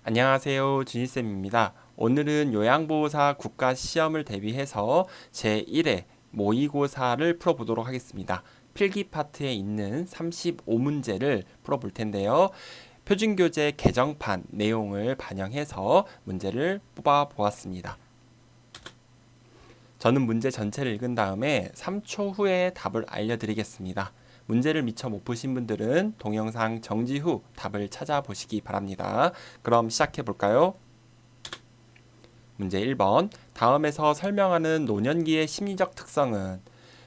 안녕하세요. 준희쌤입니다. 오늘은 요양보호사 국가시험을 대비해서 제1회 모의고사를 풀어보도록 하겠습니다. 필기 파트에 있는 35문제를 풀어볼 텐데요. 표준교재 개정판 내용을 반영해서 문제를 뽑아보았습니다. 저는 문제 전체를 읽은 다음에 3초 후에 답을 알려드리겠습니다. 문제를 미처 못 보신 분들은 동영상 정지 후 답을 찾아보시기 바랍니다. 그럼 시작해 볼까요? 문제 1번. 다음에서 설명하는 노년기의 심리적 특성은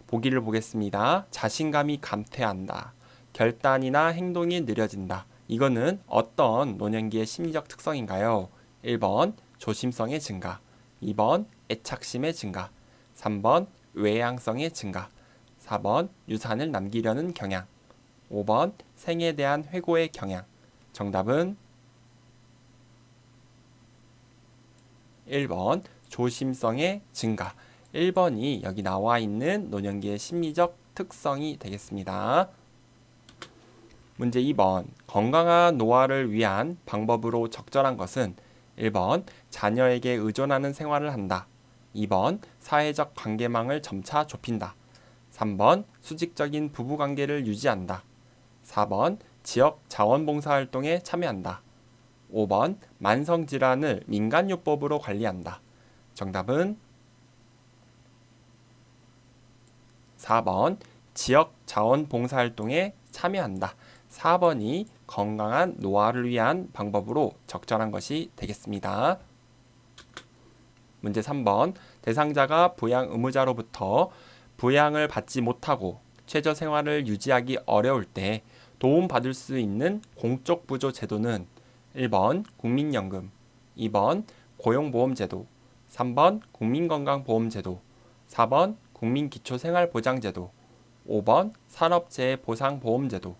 보기를 보겠습니다. 자신감이 감퇴한다. 결단이나 행동이 느려진다. 이거는 어떤 노년기의 심리적 특성인가요? 1번 조심성의 증가, 2번 애착심의 증가, 3번 외향성의 증가, 4번 유산을 남기려는 경향, 5번 생에 대한 회고의 경향. 정답은 1번 조심성의 증가. 1번이 여기 나와 있는 노년기의 심리적 특성이 되겠습니다. 문제 2번. 건강한 노화를 위한 방법으로 적절한 것은 1번 자녀에게 의존하는 생활을 한다. 2번 사회적 관계망을 점차 좁힌다. 3번 수직적인 부부관계를 유지한다. 4번 지역 자원봉사활동에 참여한다. 5번 만성질환을 민간요법으로 관리한다. 정답은 4번 지역 자원봉사활동에 참여한다. 4번이 건강한 노화를 위한 방법으로 적절한 것이 되겠습니다. 문제 3번. 대상자가 부양 의무자로부터 부양을 받지 못하고 최저 생활을 유지하기 어려울 때 도움받을 수 있는 공적 부조 제도는 1번 국민연금, 2번 고용보험제도, 3번 국민건강보험제도, 4번 국민기초생활보장제도, 5번 산업재해보상보험제도.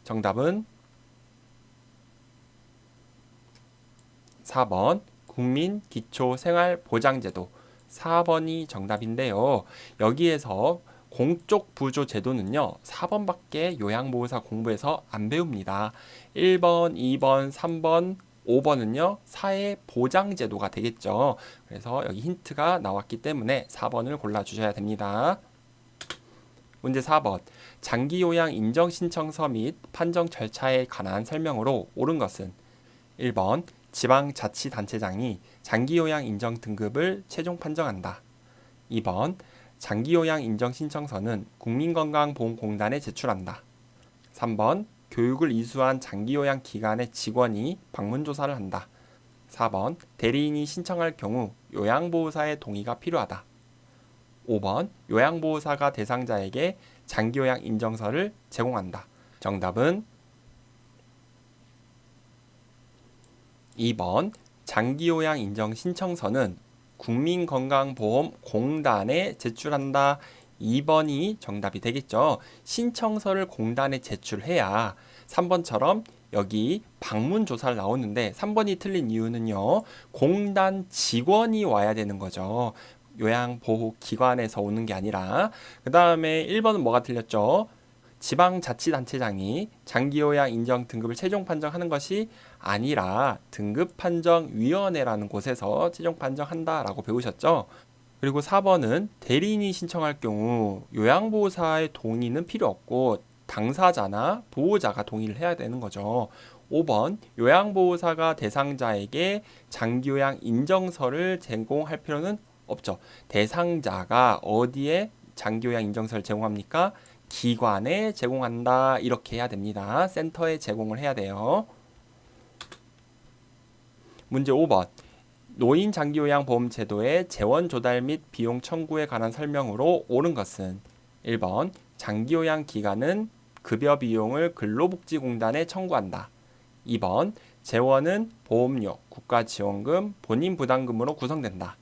정답은 4번 국민기초생활보장제도. 4번이 정답인데요. 여기에서 공적 부조 제도는요, 4번밖에 요양보호사 공부에서 안 배웁니다. 1번, 2번, 3번, 5번은요, 사회보장제도가 되겠죠. 그래서 여기 힌트가 나왔기 때문에 4번을 골라주셔야 됩니다. 문제 4번. 장기요양 인정신청서 및 판정 절차에 관한 설명으로 옳은 것은 1번 지방자치단체장이 장기요양 인정 등급을 최종 판정한다. 2번 장기요양 인정 신청서는 국민건강보험공단에 제출한다. 3번 교육을 이수한 장기요양 기관의 직원이 방문조사를 한다. 4번 대리인이 신청할 경우 요양보호사의 동의가 필요하다. 5번 요양보호사가 대상자에게 장기요양 인정서를 제공한다. 정답은 2번 장기요양 인정 신청서는 국민건강보험공단에 제출한다. 2번이 정답이 되겠죠. 신청서를 공단에 제출해야 3번처럼 여기 방문 조사를 나오는데 3번이 틀린 이유는요. 공단 직원이 와야 되는 거죠. 요양보호기관에서 오는 게 아니라. 그 다음에 1번은 뭐가 틀렸죠? 지방자치단체장이 장기요양 인정 등급을 최종 판정하는 것이 아니라 등급판정위원회라는 곳에서 최종 판정한다라고 배우셨죠? 그리고 4번은 대리인이 신청할 경우 요양보호사의 동의는 필요 없고 당사자나 보호자가 동의를 해야 되는 거죠. 5번 요양보호사가 대상자에게 장기요양 인정서를 제공할 필요는 없죠. 대상자가 어디에 장기요양 인정서를 제공합니까? 기관에 제공한다. 이렇게 해야 됩니다. 센터에 제공을 해야 돼요. 문제 5번. 노인 장기요양보험 제도의 재원 조달 및 비용 청구에 관한 설명으로 옳은 것은 1번 장기요양 기간은 급여 비용을 근로복지공단에 청구한다. 2번 재원은 보험료, 국가지원금, 본인 부담금으로 구성된다.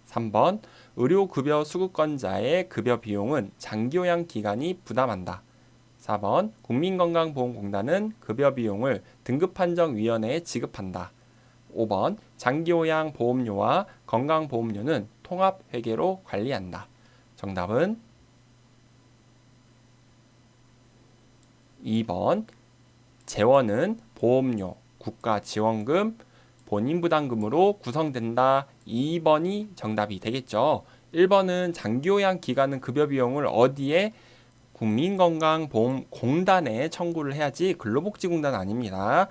3번 의료급여 수급권자의 급여 비용은 장기요양 기관이 부담한다. 4번 국민건강보험공단은 급여 비용을 등급판정위원회에 지급한다. 5번 장기요양 보험료와 건강보험료는 통합회계로 관리한다. 정답은 2번 재원은 보험료, 국가지원금, 본인 부담금으로 구성된다. 2번이 정답이 되겠죠. 1번은 장기요양 기간은 급여 비용을 어디에? 국민건강보험공단에 청구를 해야지 근로복지공단 아닙니다.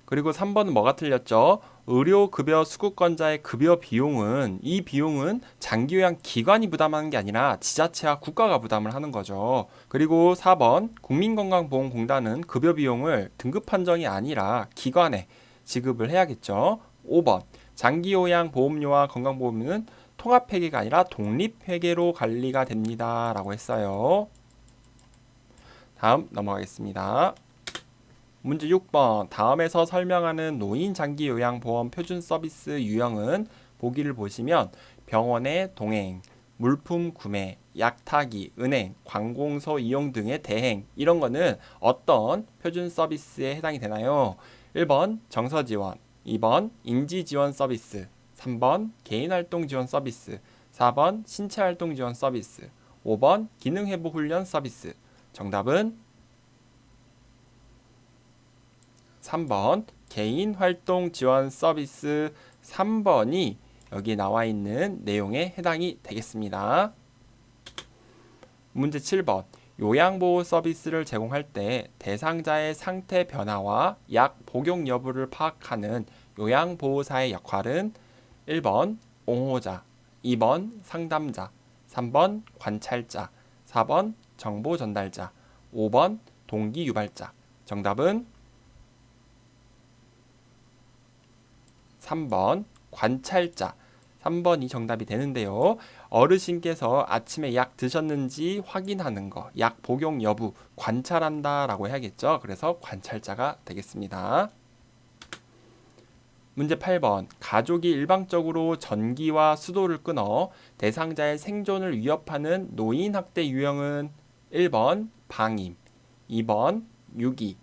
그리고 3번은 뭐가 틀렸죠? 의료급여 수급권자의 급여 비용은 이 비용은 장기요양 기관이 부담하는 게 아니라 지자체와 국가가 부담을 하는 거죠. 그리고 4번 국민건강보험공단은 급여 비용을 등급 판정이 아니라 기관에 지급을 해야겠죠. 5번 장기요양 보험료와 건강보험료는 통합회계가 아니라 독립회계로 관리가 됩니다. 라고 했어요. 다음 넘어가겠습니다. 문제 6번 다음에서 설명하는 노인 장기 요양 보험 표준 서비스 유형은 보기를 보시면 병원의 동행, 물품 구매, 약 타기, 은행, 관공서 이용 등의 대행 이런 거는 어떤 표준 서비스에 해당이 되나요? 1번 정서 지원, 2번 인지 지원 서비스, 3번 개인 활동 지원 서비스, 4번 신체 활동 지원 서비스, 5번 기능 회복 훈련 서비스. 정답은 3번 개인 활동 지원 서비스 3번이 여기 나와 있는 내용에 해당이 되겠습니다. 문제 7번 요양보호 서비스를 제공할 때 대상자의 상태 변화와 약 복용 여부를 파악하는 요양보호사의 역할은 1번 옹호자, 2번 상담자, 3번 관찰자, 4번 정보 전달자, 5번 동기 유발자. 정답은 3번 관찰자. 3번이 정답이 되는데요. 어르신께서 아침에 약 드셨는지 확인하는 거, 약 복용 여부 관찰한다 라고 해야겠죠. 그래서 관찰자가 되겠습니다. 문제 8번 가족이 일방적으로 전기와 수도를 끊어 대상자의 생존을 위협하는 노인학대 유형은 1번 방임, 2번 유기,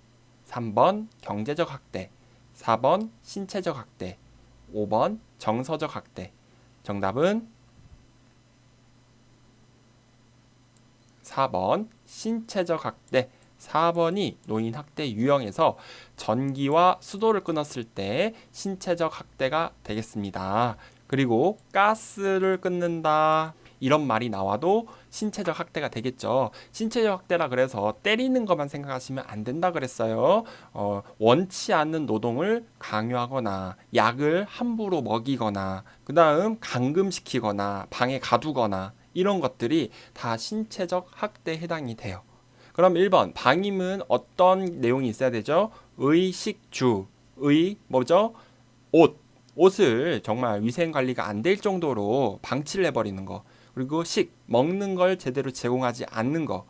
3번 경제적 학대, 4번 신체적 학대, 5번 정서적 학대. 정답은 4번 신체적 학대. 4번이 노인 학대 유형에서 전기와 수도를 끊었을 때 신체적 학대가 되겠습니다. 그리고 가스를 끊는다 이런 말이 나와도 신체적 학대가 되겠죠. 신체적 학대라 그래서 때리는 것만 생각하시면 안 된다 그랬어요. 원치 않는 노동을 강요하거나 약을 함부로 먹이거나 그 다음 감금시키거나 방에 가두거나 이런 것들이 다 신체적 학대에 해당이 돼요. 그럼 1번 방임은 어떤 내용이 있어야 되죠? 의식주, 뭐죠? 옷을 정말 위생관리가 안 될 정도로 방치를 해버리는 거. 그리고 먹는 걸 제대로 제공하지 않는 거.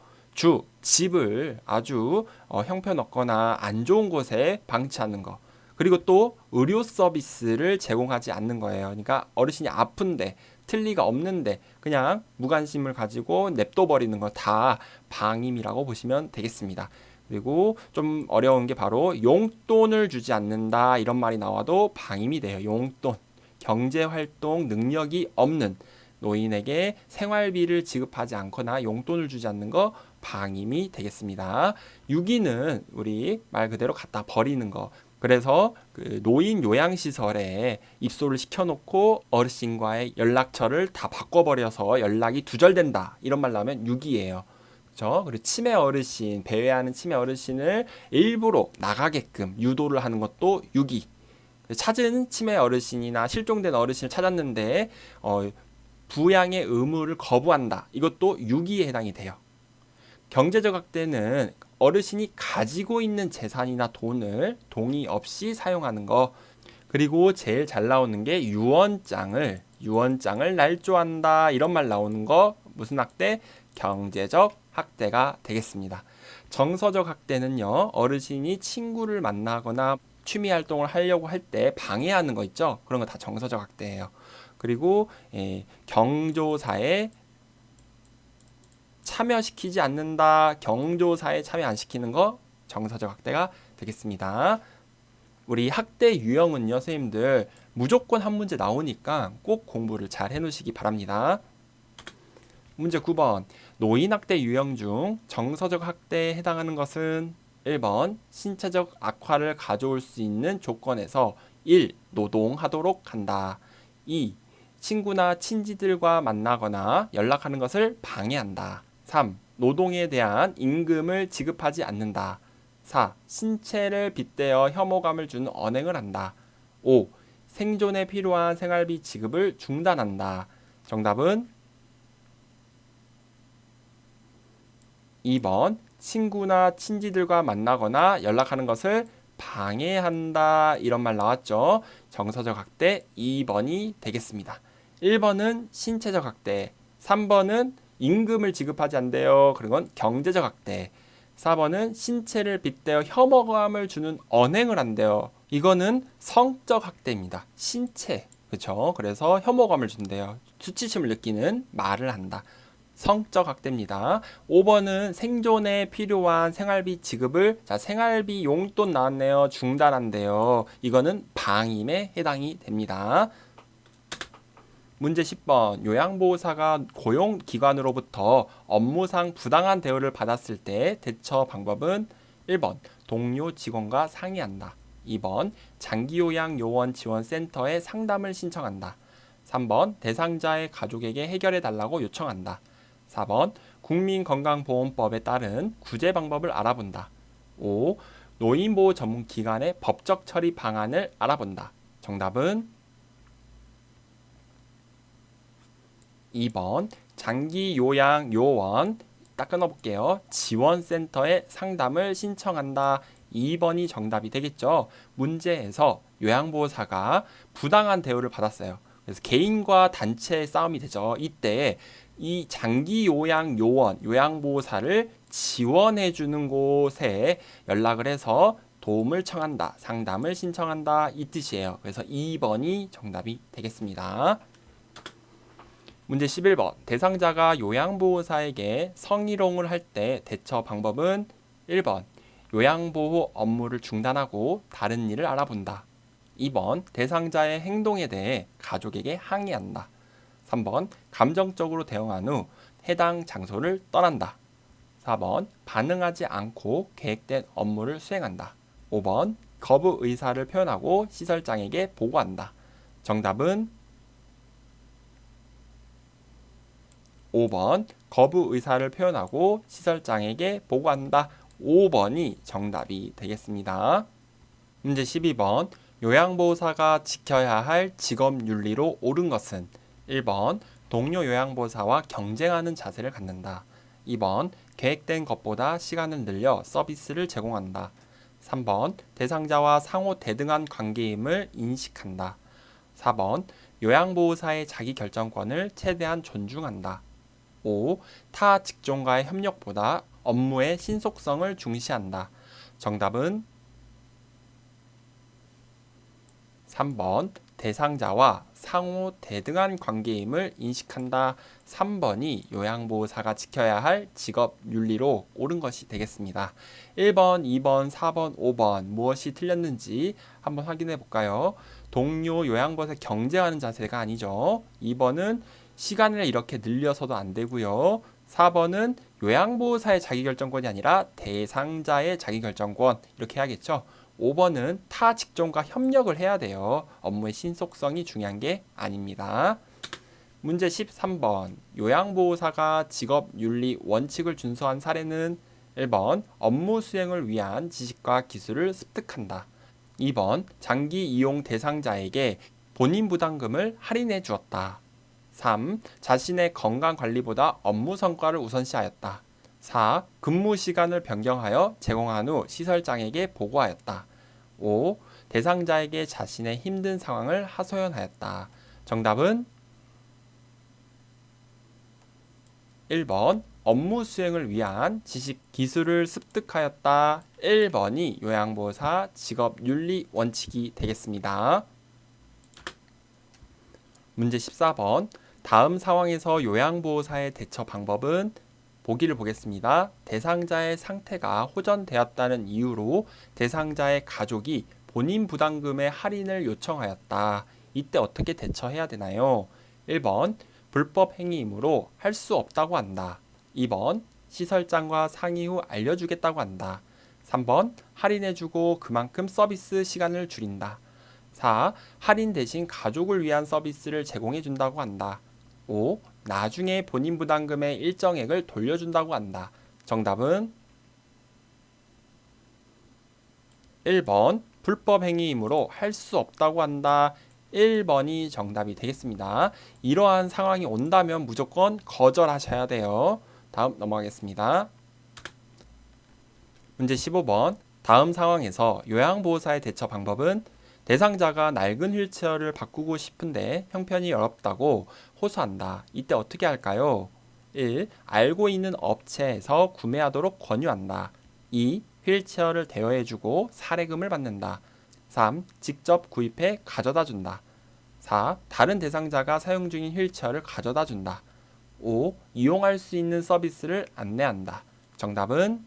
집을 아주 형편없거나 안 좋은 곳에 방치하는 거. 그리고 또 의료 서비스를 제공하지 않는 거예요. 그러니까 어르신이 아픈데 틀 리가 없는데 그냥 무관심을 가지고 냅둬 버리는 거 다 방임이라고 보시면 되겠습니다. 그리고 좀 어려운 게 바로 용돈을 주지 않는다 이런 말이 나와도 방임이 돼요. 용돈, 경제활동 능력이 없는 노인에게 생활비를 지급하지 않거나 용돈을 주지 않는 거 방임이 되겠습니다. 유기는 우리 말 그대로 갖다 버리는 거. 그래서 그 노인 요양시설에 입소를 시켜놓고 어르신과의 연락처를 다 바꿔버려서 연락이 두절된다 이런 말 나오면 유기예요. 그렇죠? 그리고 치매 어르신, 배회하는 치매 어르신을 일부러 나가게끔 유도를 하는 것도 유기. 찾은 치매 어르신이나 실종된 어르신을 찾았는데 부양의 의무를 거부한다. 이것도 유기에 해당이 돼요. 경제적 학대는 어르신이 가지고 있는 재산이나 돈을 동의 없이 사용하는 거. 그리고 제일 잘 나오는 게 유언장을 날조한다 이런 말 나오는 거. 무슨 학대? 경제적 학대가 되겠습니다. 정서적 학대는요, 어르신이 친구를 만나거나 취미 활동을 하려고 할 때 방해하는 거 있죠. 그런 거 다 정서적 학대예요. 그리고 경조사에 참여시키지 않는다. 경조사에 참여 안 시키는 거 정서적 학대가 되겠습니다. 우리 학대 유형은요, 선생님들 무조건 한 문제 나오니까 꼭 공부를 잘 해놓으시기 바랍니다. 문제 9번 노인 학대 유형 중 정서적 학대에 해당하는 것은 1번 신체적 악화를 가져올 수 있는 조건에서 1. 노동하도록 한다. 2. 친구나 친지들과 만나거나 연락하는 것을 방해한다. 3. 노동에 대한 임금을 지급하지 않는다. 4. 신체를 빗대어 혐오감을 주는 언행을 한다. 5. 생존에 필요한 생활비 지급을 중단한다. 정답은 2번 친구나 친지들과 만나거나 연락하는 것을 방해한다. 이런 말 나왔죠. 정서적 학대 2번이 되겠습니다. 1번은 신체적 학대, 3번은 임금을 지급하지 않대요. 그건 경제적 학대. 4번은 신체를 빗대어 혐오감을 주는 언행을 한대요. 이거는 성적 학대입니다. 신체. 그렇죠? 그래서 혐오감을 준대요. 수치심을 느끼는 말을 한다. 성적 학대입니다. 5번은 생존에 필요한 생활비 지급을 생활비 용돈 나왔네요. 중단한대요. 이거는 방임에 해당이 됩니다. 문제 10번 요양보호사가 고용기관으로부터 업무상 부당한 대우를 받았을 때 대처 방법은 1번 동료 직원과 상의한다. 2번 장기요양요원지원센터에 상담을 신청한다. 3번 대상자의 가족에게 해결해달라고 요청한다. 4번 국민건강보험법에 따른 구제 방법을 알아본다. 5. 노인보호 전문기관의 법적 처리 방안을 알아본다. 정답은 2번 장기요양요원 딱 끊어볼게요. 지원센터에 상담을 신청한다. 2번이 정답이 되겠죠. 문제에서 요양보호사가 부당한 대우를 받았어요. 그래서 개인과 단체의 싸움이 되죠. 이때 이 장기요양요원, 요양보호사를 지원해주는 곳에 연락을 해서 도움을 청한다, 상담을 신청한다 이 뜻이에요. 그래서 2번이 정답이 되겠습니다. 문제 11번 대상자가 요양보호사에게 성희롱을 할 때 대처 방법은 1번 요양보호 업무를 중단하고 다른 일을 알아본다. 2번 대상자의 행동에 대해 가족에게 항의한다. 3번 감정적으로 대응한 후 해당 장소를 떠난다. 4번 반응하지 않고 계획된 업무를 수행한다. 5번 거부 의사를 표현하고 시설장에게 보고한다. 정답은 5번 거부 의사를 표현하고 시설장에게 보고한다. 5번이 정답이 되겠습니다. 문제 12번 요양보호사가 지켜야 할 직업윤리로 옳은 것은 1번 동료 요양보호사와 경쟁하는 자세를 갖는다. 2번 계획된 것보다 시간을 늘려 서비스를 제공한다. 3번 대상자와 상호 대등한 관계임을 인식한다. 4번 요양보호사의 자기결정권을 최대한 존중한다. 5. 타 직종과의 협력보다 업무의 신속성을 중시한다. 정답은 3번 대상자와 상호 대등한 관계임을 인식한다. 3번이 요양보호사가 지켜야 할 직업윤리로 옳은 것이 되겠습니다. 1번, 2번, 4번, 5번 무엇이 틀렸는지 한번 확인해 볼까요? 동료 요양보호사 경쟁하는 자세가 아니죠. 2번은 시간을 이렇게 늘려서도 안 되고요. 4번은 요양보호사의 자기결정권이 아니라 대상자의 자기결정권 이렇게 해야겠죠. 5번은 타 직종과 협력을 해야 돼요. 업무의 신속성이 중요한 게 아닙니다. 문제 13번 요양보호사가 직업윤리 원칙을 준수한 사례는 1번 업무 수행을 위한 지식과 기술을 습득한다. 2번 장기 이용 대상자에게 본인 부담금을 할인해 주었다. 3. 자신의 건강관리보다 업무 성과를 우선시하였다. 4. 근무 시간을 변경하여 제공한 후 시설장에게 보고하였다. 5. 대상자에게 자신의 힘든 상황을 하소연하였다. 정답은 1번 업무 수행을 위한 지식, 기술을 습득하였다. 1번이 요양보호사 직업윤리 원칙이 되겠습니다. 문제 14번 다음 상황에서 요양보호사의 대처 방법은 보기를 보겠습니다. 대상자의 상태가 호전되었다는 이유로 대상자의 가족이 본인 부담금의 할인을 요청하였다. 이때 어떻게 대처해야 되나요? 1번 불법 행위이므로 할 수 없다고 한다. 2번 시설장과 상의 후 알려주겠다고 한다. 3번 할인해주고 그만큼 서비스 시간을 줄인다. 4. 할인 대신 가족을 위한 서비스를 제공해 준다고 한다. 5. 나중에 본인 부담금의 일정액을 돌려준다고 한다. 정답은 1번 불법 행위이므로 할 수 없다고 한다. 1번이 정답이 되겠습니다. 이러한 상황이 온다면 무조건 거절하셔야 돼요. 다음 넘어가겠습니다. 문제 15번. 다음 상황에서 요양보호사의 대처 방법은 대상자가 낡은 휠체어를 바꾸고 싶은데 형편이 어렵다고 호소한다. 이때 어떻게 할까요? 1. 알고 있는 업체에서 구매하도록 권유한다. 2. 휠체어를 대여해주고 사례금을 받는다. 3. 직접 구입해 가져다 준다. 4. 다른 대상자가 사용 중인 휠체어를 가져다 준다. 5. 이용할 수 있는 서비스를 안내한다. 정답은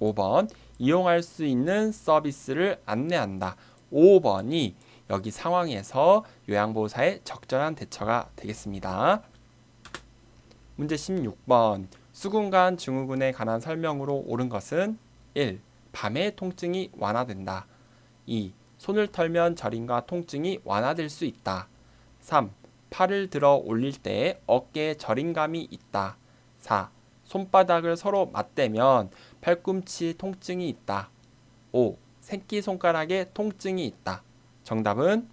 5번 이용할 수 있는 서비스를 안내한다. 5번이 여기 상황에서 요양보호사의 적절한 대처가 되겠습니다. 문제 16번. 수근관 증후군에 관한 설명으로 옳은 것은 1. 밤에 통증이 완화된다. 2. 손을 털면 저림과 통증이 완화될 수 있다. 3. 팔을 들어 올릴 때 어깨에 저림감이 있다. 4. 손바닥을 서로 맞대면 팔꿈치 통증이 있다. 5. 새끼손가락에 통증이 있다. 정답은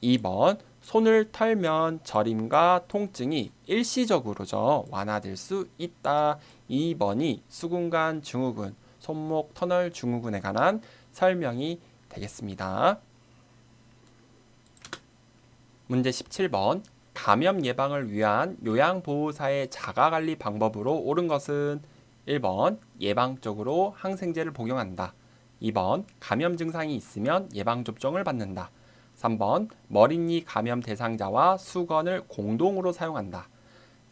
2번 손을 털면 저림과 통증이 일시적으로죠 완화될 수 있다. 2번이 수근관 증후군, 손목 터널 증후군에 관한 설명이 되겠습니다. 문제 17번. 감염 예방을 위한 요양보호사의 자가관리 방법으로 옳은 것은 1번 예방적으로 항생제를 복용한다. 2번 감염 증상이 있으면 예방접종을 받는다. 3번 머리니 감염 대상자와 수건을 공동으로 사용한다.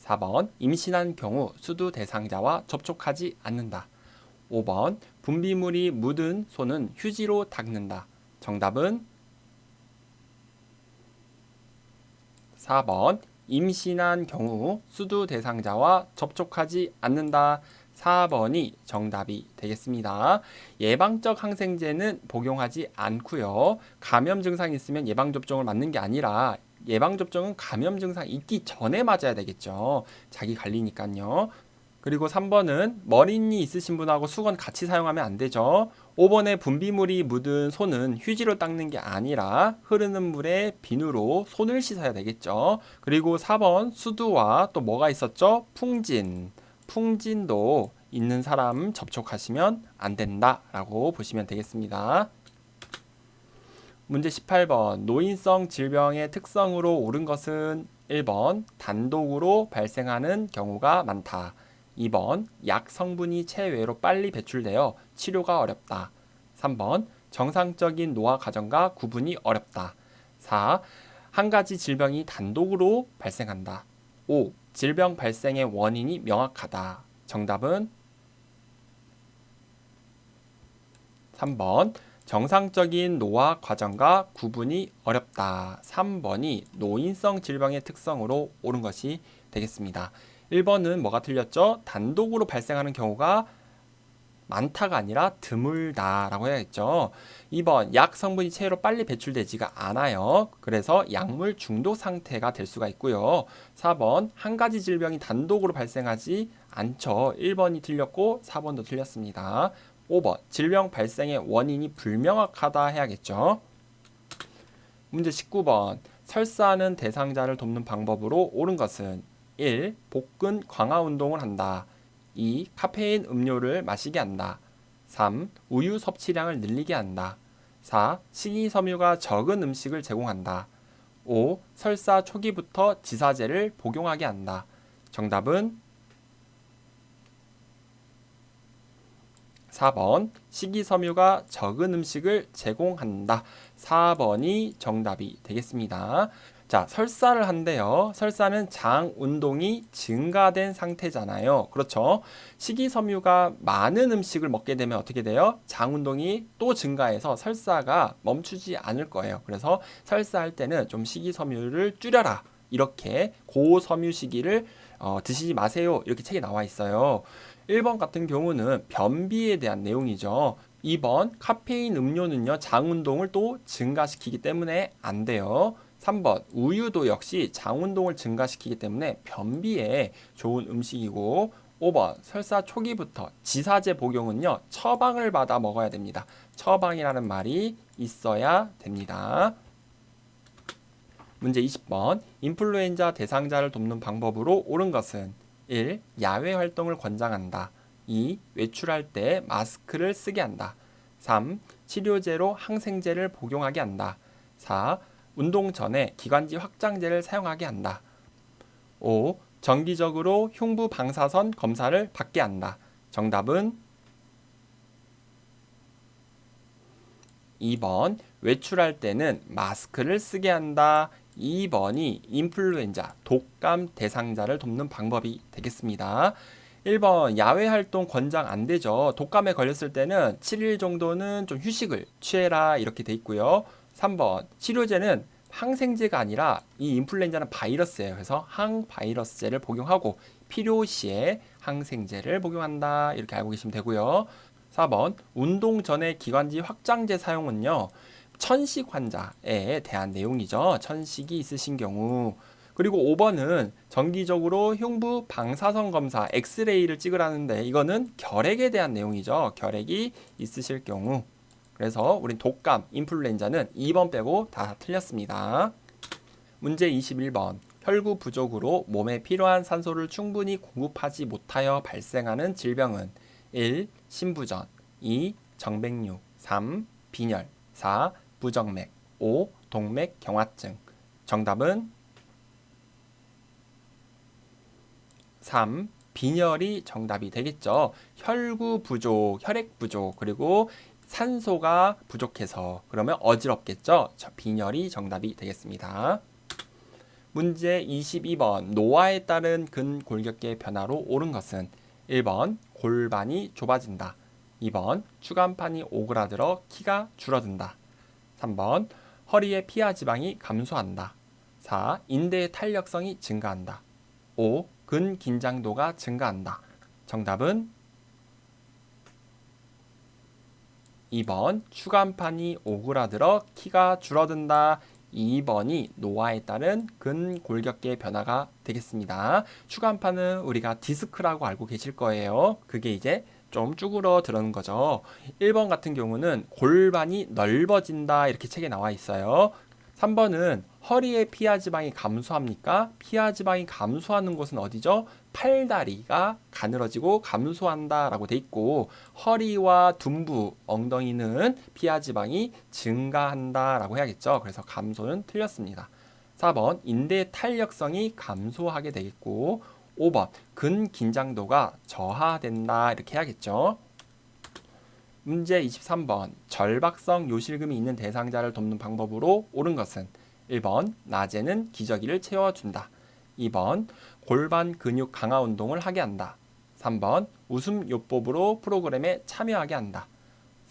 4번 임신한 경우 수두 대상자와 접촉하지 않는다. 5번 분비물이 묻은 손은 휴지로 닦는다. 정답은 4번 임신한 경우 수두 대상자와 접촉하지 않는다. 4번이 정답이 되겠습니다. 예방적 항생제는 복용하지 않고요. 감염 증상이 있으면 예방접종을 맞는 게 아니라 예방접종은 감염 증상 있기 전에 맞아야 되겠죠. 자기 관리니까요. 그리고 3번은 머리니 있으신 분하고 수건 같이 사용하면 안 되죠. 5번에 분비물이 묻은 손은 휴지로 닦는 게 아니라 흐르는 물에 비누로 손을 씻어야 되겠죠. 그리고 4번 수두와 또 뭐가 있었죠? 풍진도 있는 사람 접촉하시면 안 된다라고 보시면 되겠습니다. 문제 18번. 노인성 질병의 특성으로 옳은 것은 1번 단독으로 발생하는 경우가 많다. 2번 약 성분이 체외로 빨리 배출되어 치료가 어렵다. 3번 정상적인 노화 과정과 구분이 어렵다. 4. 한 가지 질병이 단독으로 발생한다. 5. 질병 발생의 원인이 명확하다. 정답은 3번 정상적인 노화 과정과 구분이 어렵다. 3번이 노인성 질병의 특성으로 옳은 것이 되겠습니다. 1번은 뭐가 틀렸죠? 단독으로 발생하는 경우가 많다가 아니라 드물다라고 해야겠죠. 2번 약 성분이 체외로 빨리 배출되지가 않아요. 그래서 약물 중독 상태가 될 수가 있고요. 4번 한 가지 질병이 단독으로 발생하지 않죠. 1번이 틀렸고 4번도 틀렸습니다. 5번 질병 발생의 원인이 불명확하다 해야겠죠. 문제 19번. 설사하는 대상자를 돕는 방법으로 옳은 것은 1. 복근 강화 운동을 한다. 2. 카페인 음료를 마시게 한다. 3. 우유 섭취량을 늘리게 한다. 4. 식이섬유가 적은 음식을 제공한다. 5. 설사 초기부터 지사제를 복용하게 한다. 정답은 4번 식이섬유가 적은 음식을 제공한다. 4번이 정답이 되겠습니다. 자, 설사를 한대요. 설사는 장 운동이 증가된 상태잖아요. 그렇죠? 식이섬유가 많은 음식을 먹게 되면 어떻게 돼요? 장 운동이 또 증가해서 설사가 멈추지 않을 거예요. 그래서 설사할 때는 좀 식이섬유를 줄여라. 이렇게 고섬유 식이를 드시지 마세요. 이렇게 책에 나와 있어요. 1번 같은 경우는 변비에 대한 내용이죠. 2번 카페인 음료는요, 장운동을 또 증가시키기 때문에 안 돼요. 3번 우유도 역시 장운동을 증가시키기 때문에 변비에 좋은 음식이고, 5번 설사 초기부터 지사제 복용은요, 처방을 받아 먹어야 됩니다. 처방이라는 말이 있어야 됩니다. 문제 20번 인플루엔자 대상자를 돕는 방법으로 옳은 것은 1. 야외 활동을 권장한다. 2. 외출할 때 마스크를 쓰게 한다. 3. 치료제로 항생제를 복용하게 한다. 4. 운동 전에 기관지 확장제를 사용하게 한다. 5. 정기적으로 흉부 방사선 검사를 받게 한다. 정답은 2번 외출할 때는 마스크를 쓰게 한다. 2번이 인플루엔자 독감 대상자를 돕는 방법이 되겠습니다. 1번 야외 활동 권장 안 되죠. 독감에 걸렸을 때는 7일 정도는 좀 휴식을 취해라 이렇게 돼 있고요. 3번 치료제는 항생제가 아니라 이 인플루엔자는 바이러스예요. 그래서 항바이러스제를 복용하고 필요시에 항생제를 복용한다 이렇게 알고 계시면 되고요. 4번 운동 전에 기관지 확장제 사용은요, 천식 환자에 대한 내용이죠. 천식이 있으신 경우. 그리고 5번은 정기적으로 흉부 방사선 검사 엑스레이를 찍으라는데 이거는 결핵에 대한 내용이죠. 결핵이 있으실 경우. 그래서 우린 독감, 인플루엔자는 2번 빼고 다 틀렸습니다. 문제 21번 혈구 부족으로 몸에 필요한 산소를 충분히 공급하지 못하여 발생하는 질병은 1. 신부전 2. 정맥류 3. 빈혈 4. 부정맥 5. 동맥경화증. 정답은 3. 빈혈이 정답이 되겠죠. 혈구 부족, 혈액 부족, 그리고 산소가 부족해서 그러면 어지럽겠죠. 빈혈이 정답이 되겠습니다. 문제 22번 노화에 따른 근골격계 변화로 옳은 것은 1번 골반이 좁아진다. 2번 추간판이 오그라들어 키가 줄어든다. 3번 허리의 피하 지방이 감소한다. 4. 인대의 탄력성이 증가한다. 5. 근긴장도가 증가한다. 정답은 2번 추간판이 오그라들어 키가 줄어든다. 2번이 노화에 따른 근골격계 변화가 되겠습니다. 추간판은 우리가 디스크라고 알고 계실 거예요. 그게 이제 좀 쭈그러드는 거죠. 1번 같은 경우는 골반이 넓어진다 이렇게 책에 나와 있어요. 3번은 허리의 피하지방이 감소합니까? 피하지방이 감소하는 곳은 어디죠? 팔다리가 가늘어지고 감소한다 라고 돼 있고, 허리와 둔부, 엉덩이는 피하지방이 증가한다 라고 해야겠죠. 그래서 감소는 틀렸습니다. 4번 인대 탄력성이 감소하게 되겠고, 5번 근긴장도가 저하된다 이렇게 해야겠죠. 문제 23번 절박성 요실금이 있는 대상자를 돕는 방법으로 옳은 것은 1번 낮에는 기저귀를 채워준다. 2번 골반 근육 강화 운동을 하게 한다. 3번 웃음 요법으로 프로그램에 참여하게 한다.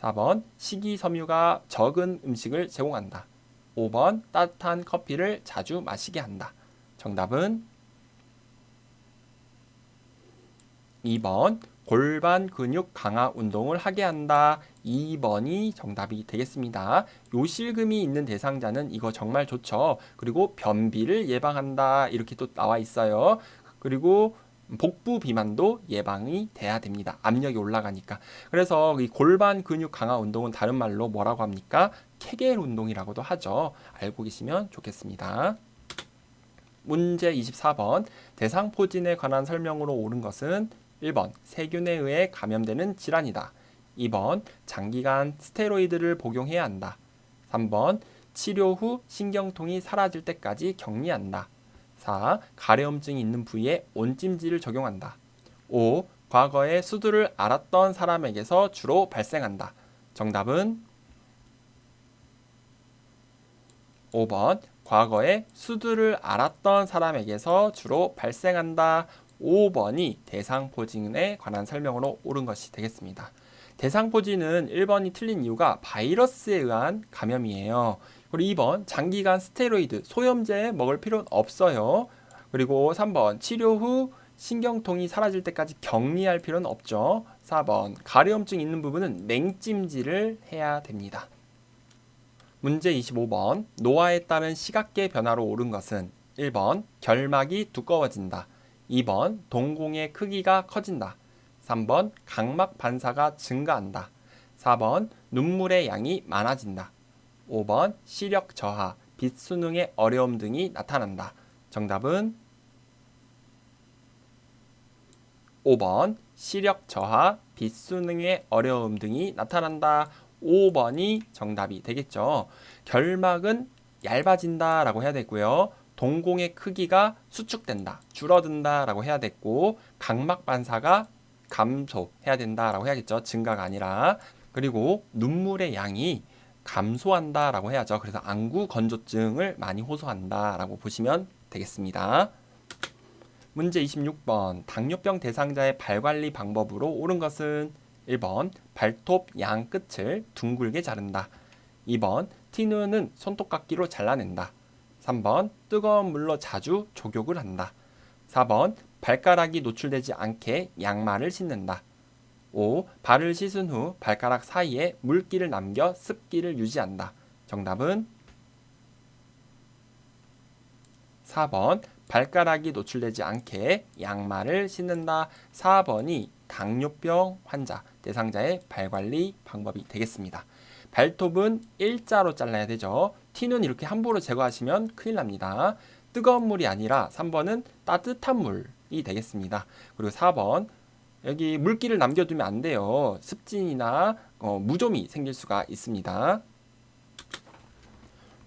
4번 식이섬유가 적은 음식을 제공한다. 5번 따뜻한 커피를 자주 마시게 한다. 정답은 2번 골반 근육 강화 운동을 하게 한다. 2번이 정답이 되겠습니다. 요실금이 있는 대상자는 이거 정말 좋죠. 그리고 변비를 예방한다 이렇게 또 나와 있어요. 그리고 복부 비만도 예방이 돼야 됩니다. 압력이 올라가니까. 그래서 이 골반 근육 강화 운동은 다른 말로 뭐라고 합니까? 케겔 운동이라고도 하죠. 알고 계시면 좋겠습니다. 문제 24번 대상포진에 관한 설명으로 옳은 것은 1번 세균에 의해 감염되는 질환이다. 2번 장기간 스테로이드를 복용해야 한다. 3번 치료 후 신경통이 사라질 때까지 격리한다. 4. 가려움증이 있는 부위에 온찜질을 적용한다. 5. 과거에 수두를 앓았던 사람에게서 주로 발생한다. 정답은 5번 과거에 수두를 앓았던 사람에게서 주로 발생한다. 5번이 대상포진에 관한 설명으로 옳은 것이 되겠습니다. 대상포진은 1번이 틀린 이유가 바이러스에 의한 감염이에요. 그리고 2번 장기간 스테로이드, 소염제 먹을 필요는 없어요. 그리고 3번 치료 후 신경통이 사라질 때까지 격리할 필요는 없죠. 4번 가려움증 있는 부분은 맹찜질을 해야 됩니다. 문제 25번 노화에 따른 시각계 변화로 옳은 것은 1번 결막이 두꺼워진다. 2번 동공의 크기가 커진다. 3번 각막 반사가 증가한다. 4번 눈물의 양이 많아진다. 5번 시력 저하, 빛 수능의 어려움 등이 나타난다. 정답은 5번 시력 저하, 빛 수능의 어려움 등이 나타난다. 5번이 정답이 되겠죠. 결막은 얇아진다 라고 해야 되고요. 동공의 크기가 수축된다, 줄어든다 라고 해야 됐고, 각막 반사가 감소해야 된다 라고 해야겠죠. 증가가 아니라. 그리고 눈물의 양이 감소한다 라고 해야죠. 그래서 안구 건조증을 많이 호소한다 라고 보시면 되겠습니다. 문제 26번 당뇨병 대상자의 발 관리 방법으로 옳은 것은 1번 발톱 양 끝을 둥글게 자른다. 2번 티눈은 손톱깎이로 잘라낸다. 3번 뜨거운 물로 자주 족욕을 한다. 4번 발가락이 노출되지 않게 양말을 신는다. 5. 발을 씻은 후 발가락 사이에 물기를 남겨 습기를 유지한다. 정답은 4번 발가락이 노출되지 않게 양말을 신는다. 4번이 당뇨병 환자 대상자의 발관리 방법이 되겠습니다. 발톱은 일자로 잘라야 되죠. 티는 이렇게 함부로 제거하시면 큰일 납니다. 뜨거운 물이 아니라 3번은 따뜻한 물이 되겠습니다. 그리고 4번 여기 물기를 남겨두면 안 돼요. 습진이나 무좀이 생길 수가 있습니다.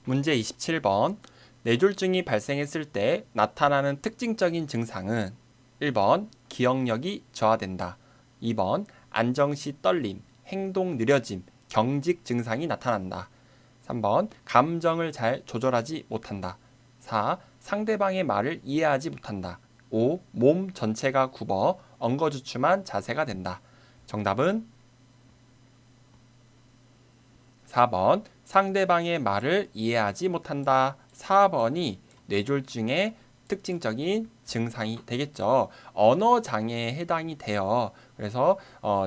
문제 27번 뇌졸중이 발생했을 때 나타나는 특징적인 증상은 1번 기억력이 저하된다. 2번 안정시 떨림, 행동 느려짐, 경직 증상이 나타난다. 3번 감정을 잘 조절하지 못한다. 4. 상대방의 말을 이해하지 못한다. 5. 몸 전체가 굽어 엉거주춤한 자세가 된다. 정답은 4번 상대방의 말을 이해하지 못한다. 4번이 뇌졸중의 특징적인 증상이 되겠죠. 언어 장애에 해당이 돼요. 그래서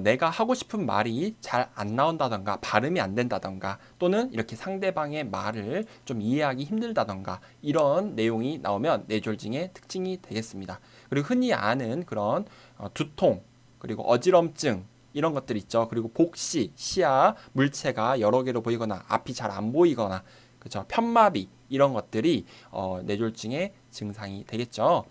내가 하고 싶은 말이 잘 안 나온다던가 발음이 안 된다던가 또는 이렇게 상대방의 말을 좀 이해하기 힘들다던가 이런 내용이 나오면 뇌졸중의 특징이 되겠습니다. 그리고 흔히 아는 그런 두통 그리고 어지럼증 이런 것들 있죠. 그리고 복시, 시야, 물체가 여러 개로 보이거나 앞이 잘 안 보이거나 그렇죠. 편마비 이런 것들이 뇌졸중의 증상이 되겠죠.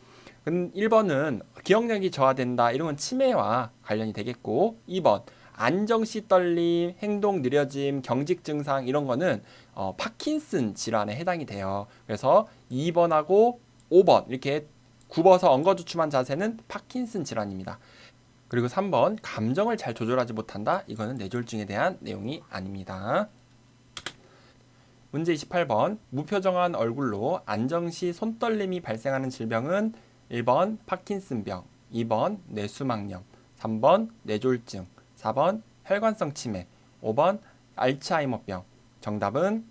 1번은 기억력이 저하된다. 이런 건 치매와 관련이 되겠고 2번 안정시 떨림, 행동 느려짐, 경직 증상 이런 거는 파킨슨 질환에 해당이 돼요. 그래서 2번하고 5번 이렇게 굽어서 엉거주춤한 자세는 파킨슨 질환입니다. 그리고 3번 감정을 잘 조절하지 못한다. 이거는 뇌졸중에 대한 내용이 아닙니다. 문제 28번 무표정한 얼굴로 안정시 손떨림이 발생하는 질병은 1번 파킨슨병, 2번 뇌수막염, 3번 뇌졸중, 4번 혈관성 치매, 5번 알츠하이머병. 정답은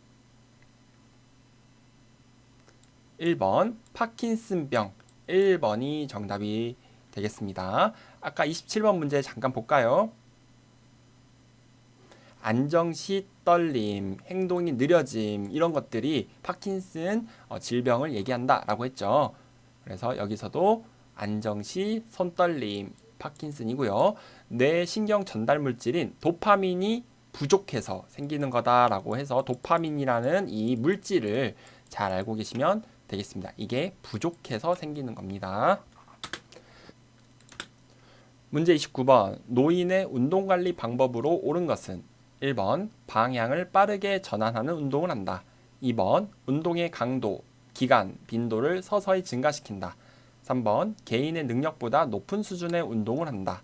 1번 파킨슨병. 1번이 정답이 되겠습니다. 아까 27번 문제 잠깐 볼까요? 안정시 떨림, 행동이 느려짐 이런 것들이 파킨슨 질병을 얘기한다 라고 했죠. 그래서 여기서도 안정시 손떨림, 파킨슨이고요. 뇌 신경 전달 물질인 도파민이 부족해서 생기는 거다라고 해서 도파민이라는 이 물질을 잘 알고 계시면 되겠습니다. 이게 부족해서 생기는 겁니다. 문제 29번 노인의 운동관리 방법으로 옳은 것은 1번 방향을 빠르게 전환하는 운동을 한다. 2번 운동의 강도, 기간, 빈도를 서서히 증가시킨다. 3번 개인의 능력보다 높은 수준의 운동을 한다.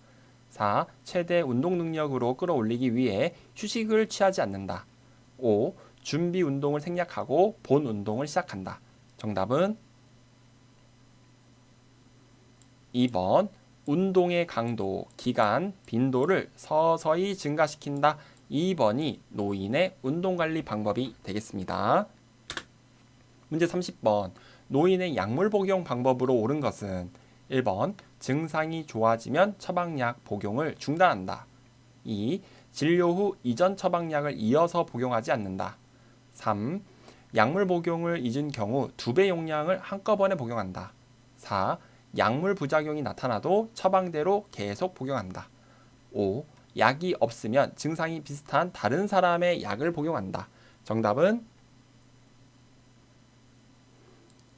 4. 최대 운동 능력으로 끌어올리기 위해 휴식을 취하지 않는다. 5. 준비 운동을 생략하고 본 운동을 시작한다. 정답은 2번 운동의 강도, 기간, 빈도를 서서히 증가시킨다. 2번이 노인의 운동관리 방법이 되겠습니다. 문제 30번 노인의 약물 복용 방법으로 옳은 것은 1번 증상이 좋아지면 처방약 복용을 중단한다. 2. 진료 후 이전 처방약을 이어서 복용하지 않는다. 3. 약물 복용을 잊은 경우 2배 용량을 한꺼번에 복용한다. 4. 약물 부작용이 나타나도 처방대로 계속 복용한다. 5. 약이 없으면 증상이 비슷한 다른 사람의 약을 복용한다. 정답은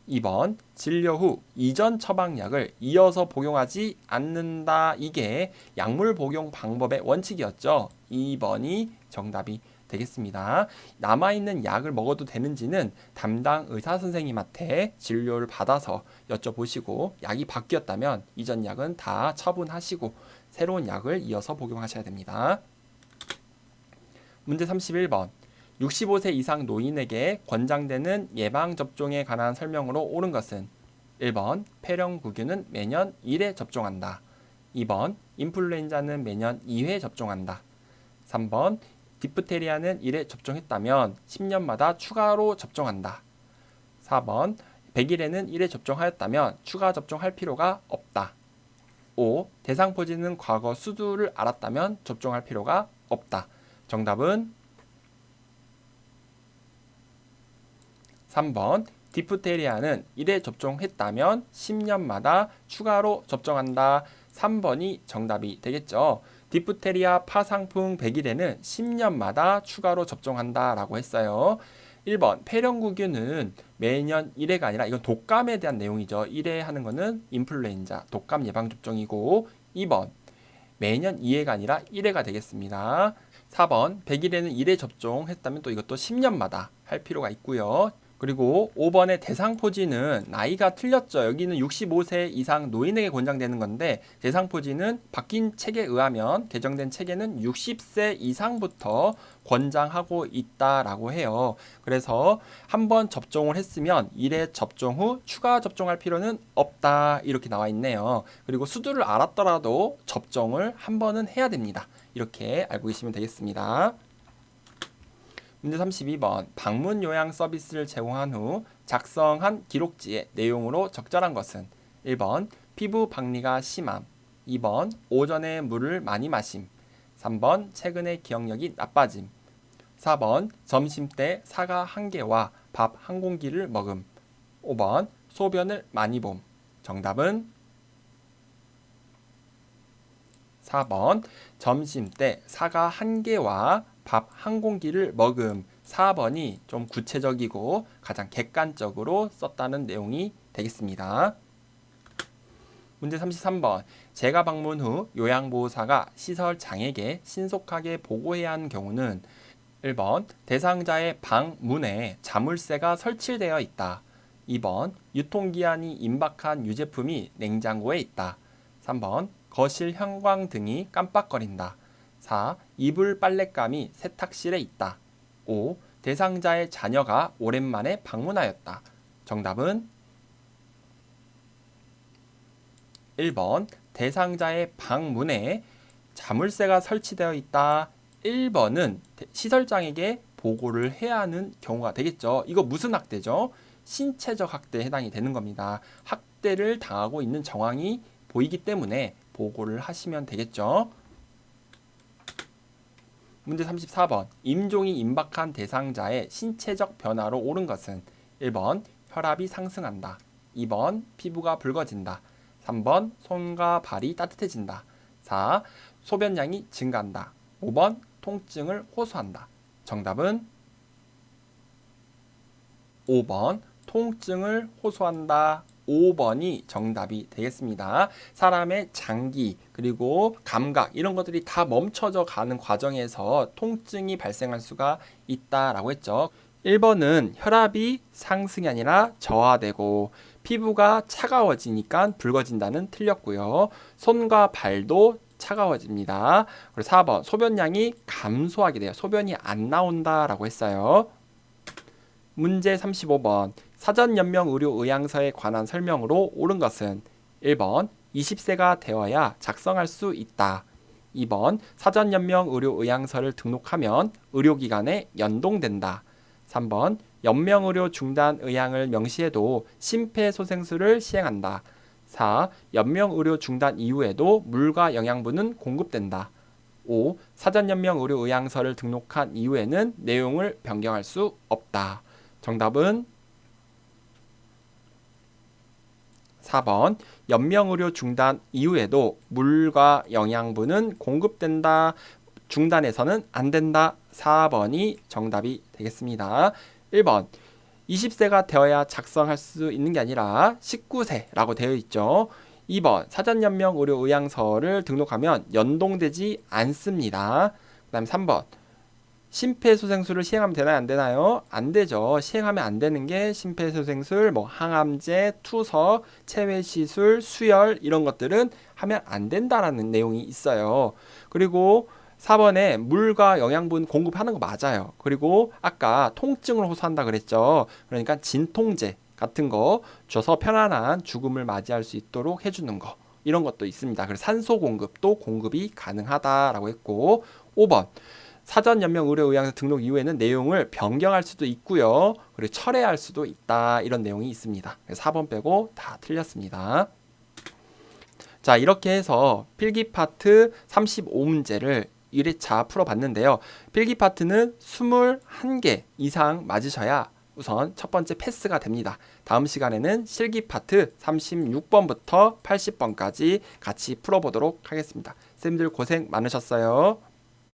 2번 진료 후 이전 처방약을 이어서 복용하지 않는다. 이게 약물 복용 방법의 원칙이었죠. 2번이 정답이 되겠습니다. 남아있는 약을 먹어도 되는지는 담당 의사 선생님한테 진료를 받아서 여쭤보시고 약이 바뀌었다면 이전 약은 다 처분하시고 새로운 약을 이어서 복용하셔야 됩니다. 문제 31번 65세 이상 노인에게 권장되는 예방접종에 관한 설명으로 옳은 것은 1번 폐렴구균은 매년 1회 접종한다. 2번 인플루엔자는 매년 2회 접종한다. 3번 디프테리아는 1회 접종했다면 10년마다 추가로 접종한다. 4번 백일에는 1회 접종하였다면 추가 접종할 필요가 없다. 5. 대상포진은 과거 수두를 앓았다면 접종할 필요가 없다. 정답은 3번 디프테리아는 1회 접종했다면 10년마다 추가로 접종한다. 3번이 정답이 되겠죠. 디프테리아 파상풍 백일에는 10년마다 추가로 접종한다 라고 했어요. 1번 폐렴구균은 매년 1회가 아니라 이건 독감에 대한 내용이죠. 1회 하는 거는 인플루엔자 독감 예방접종이고 2번 매년 2회가 아니라 1회가 되겠습니다. 4번 100일에는 1회 접종했다면 또 이것도 10년마다 할 필요가 있고요. 그리고 5번의 대상포진은 나이가 틀렸죠. 여기는 65세 이상 노인에게 권장되는 건데 대상포진은 바뀐 책에 의하면 개정된 책에는 60세 이상부터 권장하고 있다라고 해요. 그래서 한번 접종을 했으면 1회 접종 후 추가 접종할 필요는 없다 이렇게 나와 있네요. 그리고 수두를 앓았더라도 접종을 한 번은 해야 됩니다. 이렇게 알고 계시면 되겠습니다. 문제 32번 방문 요양 서비스를 제공한 후 작성한 기록지의 내용으로 적절한 것은 1번 피부 박리가 심함 2번 오전에 물을 많이 마심 3번 최근에 기억력이 나빠짐 4번 점심때 사과 1개와 밥 1공기를 먹음 5번 소변을 많이 봄 정답은 4번 점심때 사과 1개와 밥 1공기를 먹음. 4번이 좀 구체적이고 가장 객관적으로 썼다는 내용이 되겠습니다. 문제 33번 재가 방문 후 요양보호사가 시설장에게 신속하게 보고해야 하는 경우는 1번 대상자의 방 문에 자물쇠가 설치되어 있다. 2번 유통기한이 임박한 유제품이 냉장고에 있다. 3번 거실 형광등이 깜빡거린다. 4. 이불 빨랫감이 세탁실에 있다. 5. 대상자의 자녀가 오랜만에 방문하였다. 정답은 1번 대상자의 방문에 자물쇠가 설치되어 있다. 1번은 시설장에게 보고를 해야 하는 경우가 되겠죠. 이거 무슨 학대죠? 신체적 학대에 해당이 되는 겁니다. 학대를 당하고 있는 정황이 보이기 때문에 보고를 하시면 되겠죠. 문제 34번 임종이 임박한 대상자의 신체적 변화로 옳은 것은 1번 혈압이 상승한다. 2번 피부가 붉어진다. 3번 손과 발이 따뜻해진다. 4. 소변량이 증가한다. 5번 통증을 호소한다. 정답은 5번 통증을 호소한다. 5번이 정답이 되겠습니다. 사람의 장기 그리고 감각 이런 것들이 다 멈춰져 가는 과정에서 통증이 발생할 수가 있다라고 했죠. 1번은 혈압이 상승이 아니라 저하되고 피부가 차가워지니까 붉어진다는 틀렸고요. 손과 발도 차가워집니다. 그리고 4번 소변량이 감소하게 돼요. 소변이 안 나온다라고 했어요. 문제 35번 사전연명의료의향서에 관한 설명으로 옳은 것은 1번 20세가 되어야 작성할 수 있다. 2번 사전연명의료의향서를 등록하면 의료기관에 연동된다. 3번 연명의료 중단 의향을 명시해도 심폐소생술을 시행한다. 4. 연명의료 중단 이후에도 물과 영양분은 공급된다. 5. 사전연명의료의향서를 등록한 이후에는 내용을 변경할 수 없다. 정답은 4번 연명의료 중단 이후에도 물과 영양분은 공급된다. 중단해서는 안 된다. 4번이 정답이 되겠습니다. 1번 20세가 되어야 작성할 수 있는 게 아니라 19세라고 되어 있죠. 2번 사전연명의료의향서를 등록하면 연동되지 않습니다. 그 다음 3번 심폐소생술을 시행하면 되나요? 안 되나요? 안 되죠. 시행하면 안 되는 게 심폐소생술, 항암제, 투석, 체외시술, 수혈 이런 것들은 하면 안 된다라는 내용이 있어요. 그리고 4번에 물과 영양분 공급하는 거 맞아요. 그리고 아까 통증을 호소한다 그랬죠. 그러니까 진통제 같은 거 줘서 편안한 죽음을 맞이할 수 있도록 해주는 거. 이런 것도 있습니다. 그래서 산소 공급도 공급이 가능하다라고 했고 5번 사전연명의료의향서 등록 이후에는 내용을 변경할 수도 있고요. 그리고 철회할 수도 있다. 이런 내용이 있습니다. 그래서 4번 빼고 다 틀렸습니다. 자, 이렇게 해서 필기 파트 35문제를 1회차 풀어봤는데요. 필기 파트는 21개 이상 맞으셔야 우선 첫 번째 패스가 됩니다. 다음 시간에는 실기 파트 36번부터 80번까지 같이 풀어보도록 하겠습니다. 쌤들 고생 많으셨어요.